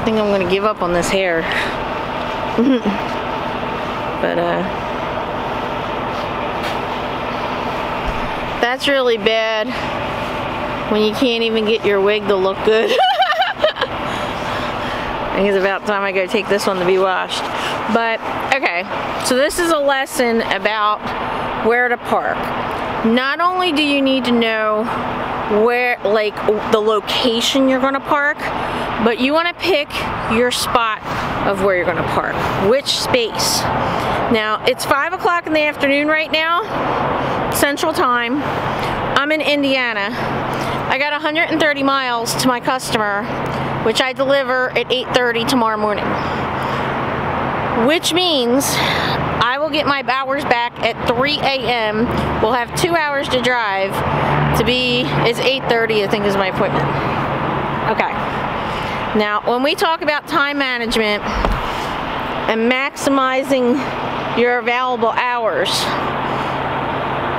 I think I'm gonna give up on this hair. But that's really bad when you can't even get your wig to look good. I think it's about time I go take this one to be washed. But okay, so this is a lesson about where to park. Not only do you need to know where, like, the location you're gonna park, but you wanna pick your spot of where you're gonna park, which space. Now, it's 5 o'clock in the afternoon right now, Central Time. I'm in Indiana. I got 130 miles to my customer, which I deliver at 8:30 tomorrow morning. Which means I will get my hours back at 3 a.m. We'll have 2 hours to drive to be, it's 8:30 I think is my appointment. Okay. Now, when we talk about time management and maximizing your available hours,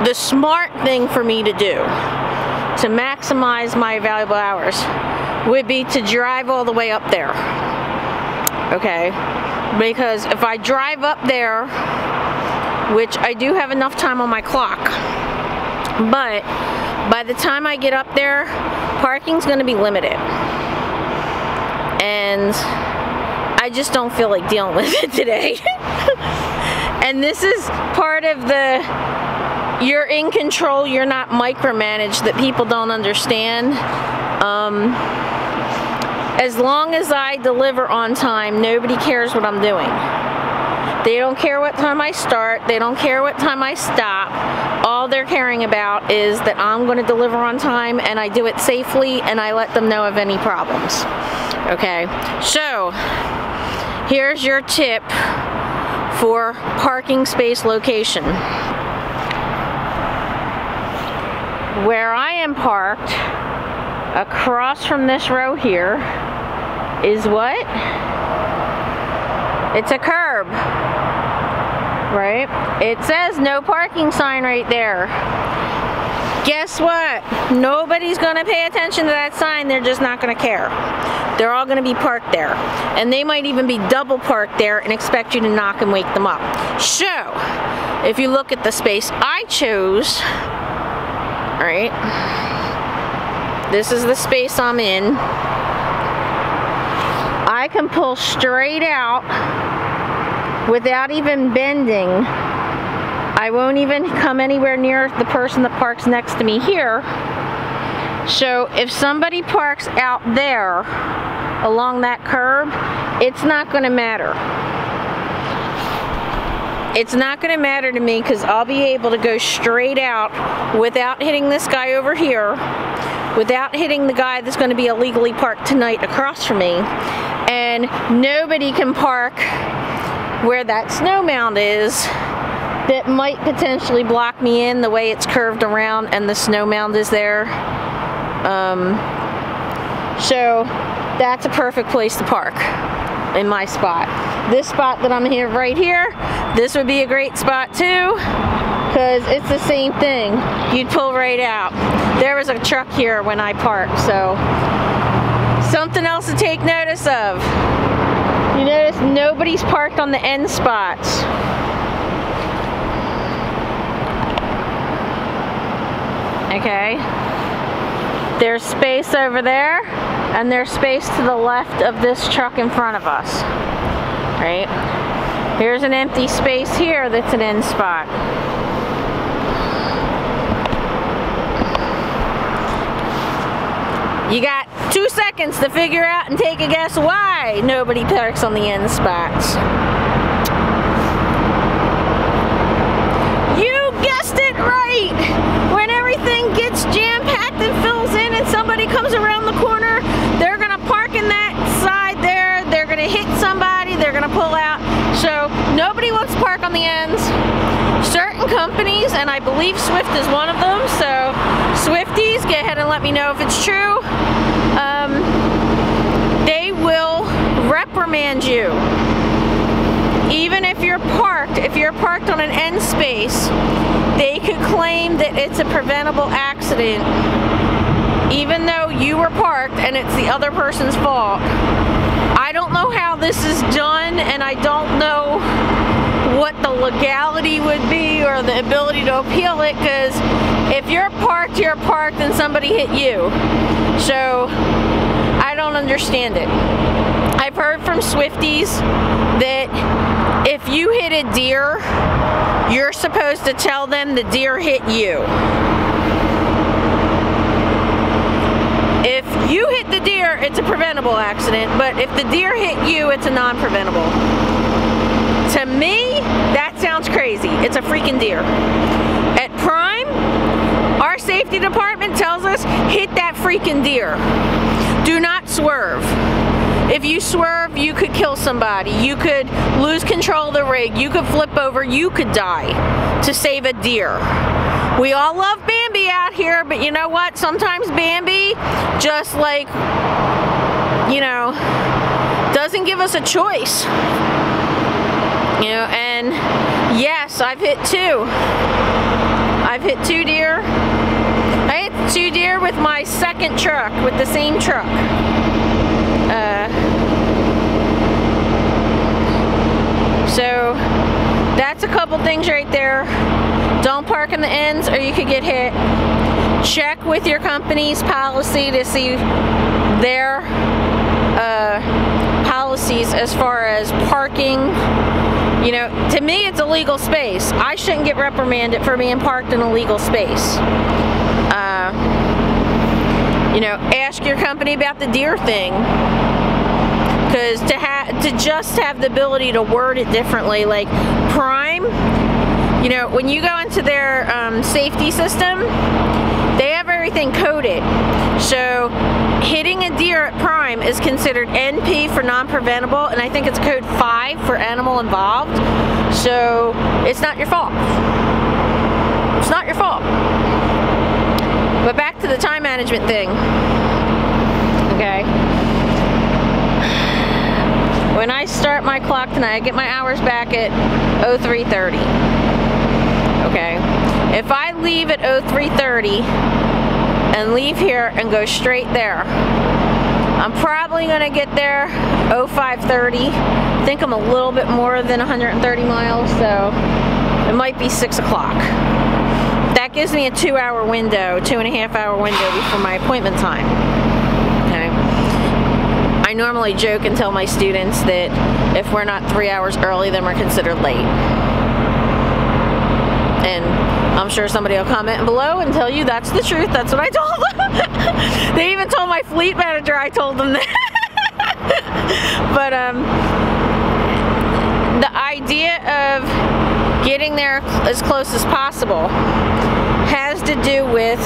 the smart thing for me to do to maximize my valuable hours would be to drive all the way up there. Okay? Because if I drive up there, which I do have enough time on my clock, but by the time I get up there, parking's going to be limited. And I just don't feel like dealing with it today. And this is part of the you're in control, you're not micromanaged that people don't understand. As long as I deliver on time, nobody cares what I'm doing. They don't care what time I start, they don't care what time I stop. All they're caring about is that I'm going to deliver on time and I do it safely and I let them know of any problems. Okay, so here's your tip for parking space location. Where I am parked, across from this row here, is what? It's a curb, right? It says no parking sign right there. Guess what? Nobody's gonna pay attention to that sign, they're just not gonna care. They're all gonna be parked there. And they might even be double parked there and expect you to knock and wake them up. So, if you look at the space I chose, right? This is the space I'm in. I can pull straight out without even bending. I won't even come anywhere near the person that parks next to me here. So if somebody parks out there along that curb, it's not going to matter. It's not going to matter to me because I'll be able to go straight out without hitting this guy over here, without hitting the guy that's going to be illegally parked tonight across from me, and nobody can park where that snow mound is that might potentially block me in the way it's curved around and the snow mound is there. So that's a perfect place to park in my spot. This spot that I'm here right here, this would be a great spot too, because it's the same thing. You'd pull right out. There was a truck here when I parked, so something else to take notice of. You notice nobody's parked on the end spots. Okay. There's space over there, and there's space to the left of this truck in front of us. Right? Here's an empty space here that's an end spot. You got 2 seconds to figure out and take a guess why nobody parks on the end spots. You guessed it right! When everything gets jam-packed and fills in and somebody comes around the corner, they're gonna park in that side there, they're gonna hit somebody, they're gonna pull out. So nobody wants to park on the ends. Certain companies, and I believe Swift is one of them, so Swifties, go ahead and let me know if it's true. They will reprimand you. Even if you're parked on an end space, they could claim that it's a preventable accident, even though you were parked and it's the other person's fault. I don't know how this is done, and I don't know what the legality would be or the ability to appeal it, because if you're parked and somebody hit you. So I don't understand it. I've heard from Swifties that if you hit a deer, you're supposed to tell them the deer hit you. If you hit the deer, it's a preventable accident, but if the deer hit you, it's a non-preventable. To me, that sounds crazy. It's a freaking deer. At Prime, our safety department tells us, hit that freaking deer. Do not swerve. If you swerve, you could kill somebody. You could lose control of the rig. You could flip over. You could die to save a deer. We all love Bambi out here, but you know what? Sometimes Bambi just, like, you know, doesn't give us a choice. You know, and yes, I've hit two. I've hit 2 deer. I hit 2 deer with my second truck, with the same truck. So that's a couple things right there. Don't park in the ends or you could get hit. Check with your company's policy to see their policies as far as parking. You know, to me it's a legal space. I shouldn't get reprimanded for being parked in a legal space. You know, ask your company about the deer thing. Because to just have the ability to word it differently, like Prime, you know, when you go into their safety system, they have everything coded. So hitting a deer at Prime is considered NP for non-preventable, and I think it's code 5 for animal involved. So it's not your fault. It's not your fault. But back to the time management thing. Okay. When I start my clock tonight, I get my hours back at 03:30. Okay. If I leave at 03:30 and leave here and go straight there, I'm probably going to get there 05:30. I think I'm a little bit more than 130 miles, so it might be 6 o'clock. That gives me a 2-hour window, 2.5-hour window before my appointment time. Okay. I normally joke and tell my students that if we're not 3 hours early, then we're considered late. And I'm sure somebody will comment below and tell you that's the truth. That's what I told them. They even told my fleet manager I told them that. But the idea of getting there as close as possible has to do with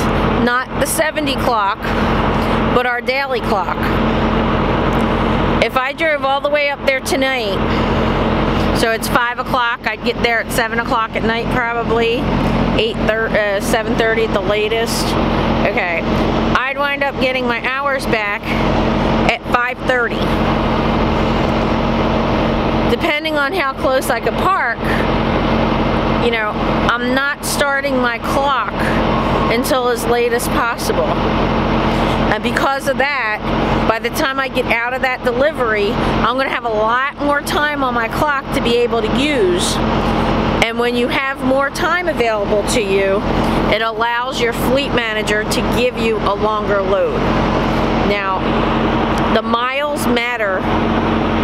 not the 70 clock, but our daily clock. If I drove all the way up there tonight, so it's 5 o'clock, I'd get there at 7 o'clock at night probably, 7:30 at the latest. Okay, I'd wind up getting my hours back at 5:30. Depending on how close I could park, you know, I'm not starting my clock until as late as possible. And because of that, by the time I get out of that delivery, I'm going to have a lot more time on my clock to be able to use. And when you have more time available to you, it allows your fleet manager to give you a longer load. Now, the miles matter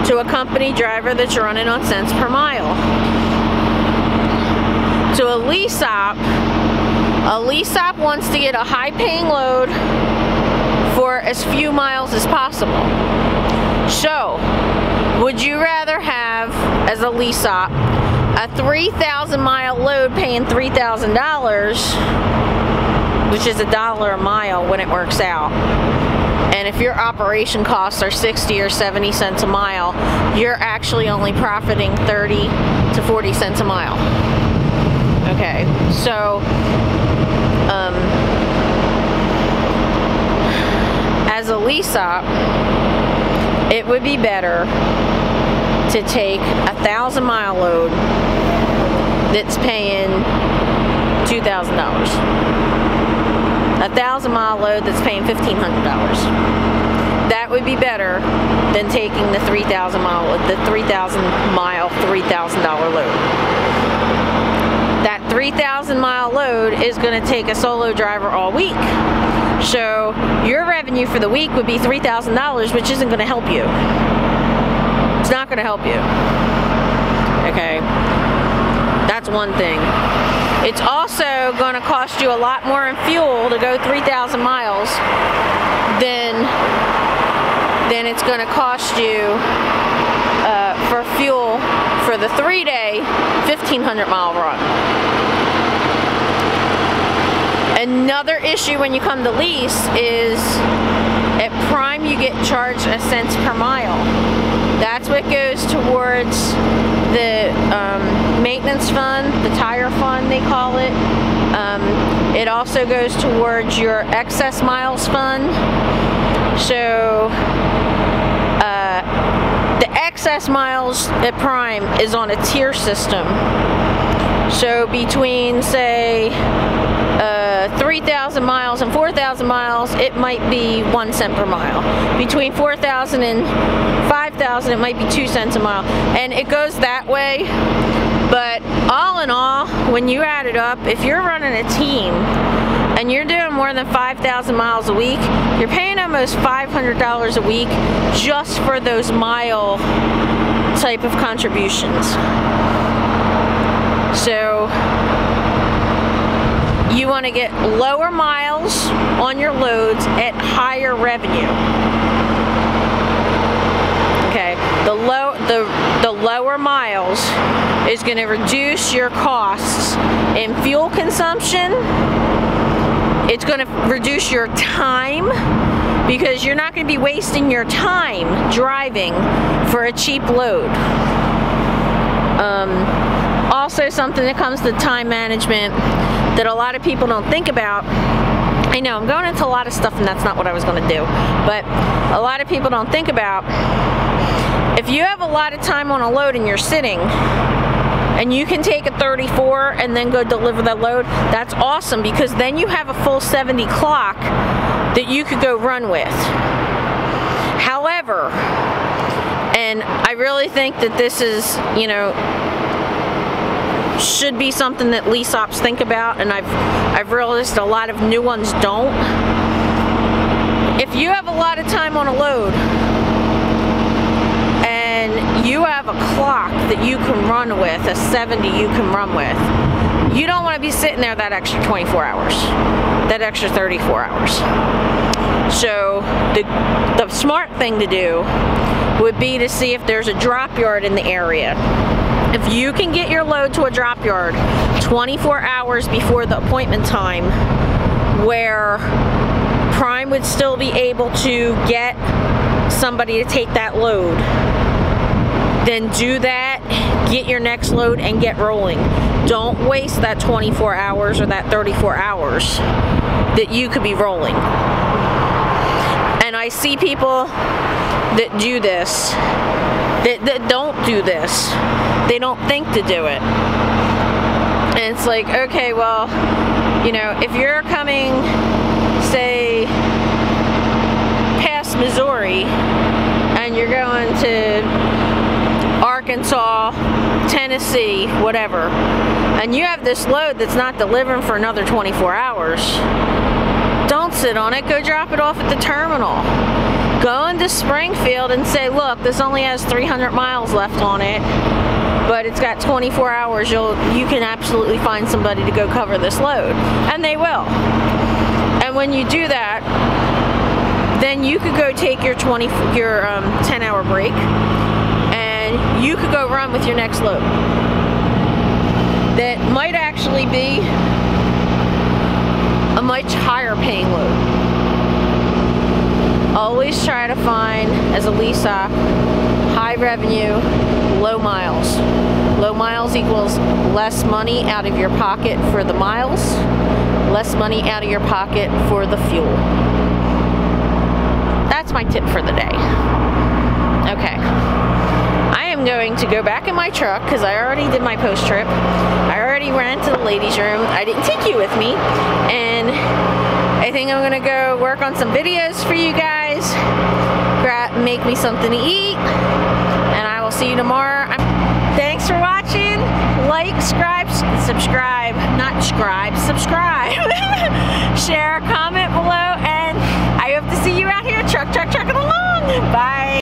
to a company driver that's running on cents per mile. To a lease op wants to get a high-paying load for as few miles as possible. So, would you rather have, as a lease op, a 3,000 mile load paying $3,000, which is $1 a mile when it works out, and if your operation costs are 60 or 70 cents a mile, you're actually only profiting 30 to 40 cents a mile. Okay, so as a lease op, it would be better to take a 1,000 mile load that's paying $2,000. A 1,000 mile load that's paying $1,500. That that would be better than taking the 3,000 mile, $3,000 load. That 3,000 mile load is going to take a solo driver all week. So your revenue for the week would be $3,000, which isn't going to help you. It's not going to help you. Okay, that's one thing. It's also going to cost you a lot more in fuel to go 3,000 miles than it's going to cost you for fuel for the 3-day 1,500 mile run. Another issue when you come to lease is at Prime you get charged a cent per mile. That's what goes towards the maintenance fund, the tire fund they call it. It also goes towards your excess miles fund. So the excess miles at Prime is on a tier system. So between, say, 3,000 miles and 4,000 miles, it might be 1 cent per mile. Between 4,000 and 5,000, it might be 2 cents a mile. And it goes that way. But all in all, when you add it up, if you're running a team and you're doing more than 5,000 miles a week, you're paying almost $500 a week just for those mile type of contributions. So you want to get lower miles on your loads at higher revenue. Okay, the lower miles is going to reduce your costs in fuel consumption. It's going to reduce your time because you're not going to be wasting your time driving for a cheap load. Also, something that comes to time management that a lot of people don't think about. I know I'm going into a lot of stuff and that's not what I was going to do, but a lot of people don't think about, if you have a lot of time on a load and you're sitting and you can take a 34 and then go deliver that load, that's awesome, because then you have a full 70 clock that you could go run with. However, and I really think that this is, you know, should be something that lease ops think about, and I've realized a lot of new ones don't. If you have a lot of time on a load and you have a clock that you can run with, a 70 you can run with, you don't want to be sitting there that extra 24 hours, that extra 34 hours. So the smart thing to do would be to see if there's a drop yard in the area. If you can get your load to a drop yard 24 hours before the appointment time, where Prime would still be able to get somebody to take that load, then do that, get your next load and get rolling. Don't waste that 24 hours or that 34 hours that you could be rolling. And I see people that do this, that don't do this. They don't think to do it. And it's like, okay, well, you know, if you're coming, say, past Missouri, and you're going to Arkansas, Tennessee, whatever, and you have this load that's not delivering for another 24 hours, don't sit on it, go drop it off at the terminal. Go into Springfield and say, look, this only has 300 miles left on it, but it's got 24 hours, you can absolutely find somebody to go cover this load. And they will. And when you do that, then you could go take your 10-hour break, and you could go run with your next load. That might actually be a much higher paying load. Always try to find, as a lease op, high revenue, low miles. Low miles equals less money out of your pocket for the miles, less money out of your pocket for the fuel. That's my tip for the day. Okay. I am going to go back in my truck because I already did my post trip. I already ran to the ladies' room. I didn't take you with me. And I think I'm gonna go work on some videos for you guys. make me something to eat, and I will see you tomorrow. Thanks for watching. Like, subscribe, share, comment.